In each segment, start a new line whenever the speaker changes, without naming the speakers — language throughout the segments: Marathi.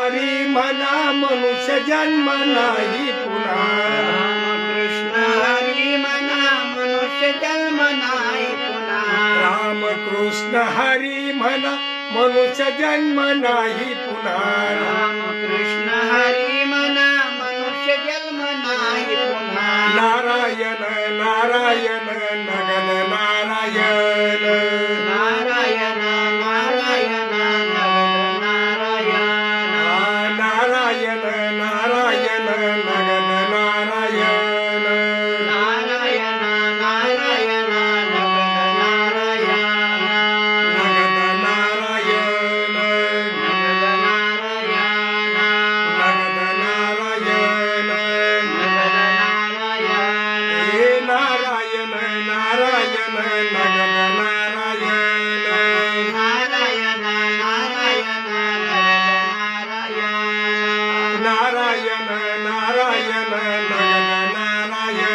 हरी म्हणा मनुष्य जन्म नाही पुन्हा।
रामकृष्ण हरी म्हणा मनुष्य जन्म नाही पुन्हा।
रामकृष्ण हरी म्हणा मनुष्य जन्म नाही पुन्हा।
रामकृष्ण हरी म्हणा मनुष्य जन्म नाही पुन्हा।
नारायण नारायण नगन नारायण।
नारायण नारायण नगन नारायण।
नारायण नारायण नगन नारायण।
नारायण नारायण नगन नारायण।
नगन नारायण।
नगन नारायण।
नगन नारायण।
नगन नारायण।
हे नारायण नारायण नगन नारायण।
नारायण नारायण नगन नारायण।
नारायण नारायण नगन नारायण।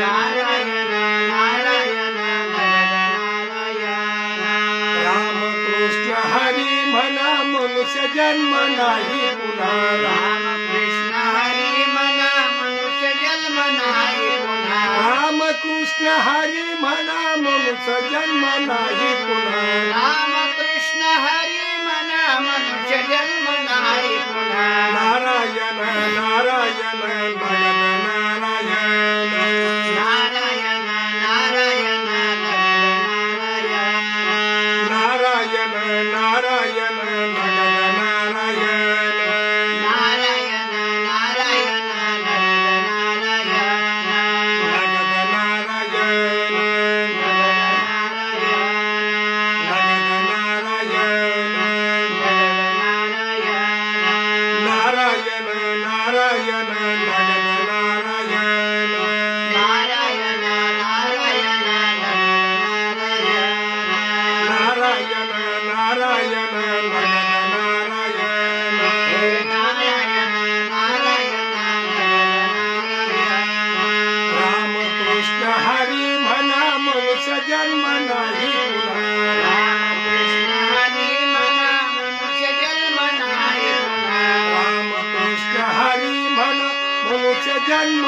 नारायण नारायण नगन नारायण।
रामकृष्ण हरी म्हणा मनुष्य जन्म नाही पुन्हा।
रामकृष्ण हरी म्हणा मनुष्य जन्म नाही पुन्हा।
रामकृष्ण हरी म्हणा मनुष्य जन्म नाही पुन्हा।
रामकृष्ण हरी म्हणा मनुष्य जन्म नाही पुन्हा।
नारायण नारायण नगन नारायण।
नारायण नारायण नगन नारायण।
नारायण नारायण नगन नारायण।
नारायण नारायण नगन नारायण।
नगन नारायण।
नगन
नगन
नारायण।
नारायण।
नगन नारायण।
नारायण नारायण नगन नारायण।
नारायण नारायण नगन नारायण।
नारायण नारायण नगन नारायण।
नारायण नारायण नगन नारायण।
रामकृष्ण हरी म्हणा मनुष्य जन्म नाही पुन्हा।
रामकृष्ण हरी म्हणा मनुष्य जन्म नाही पुन्हा।
रामकृष्ण हरी म्हणा मनुष्य जन्म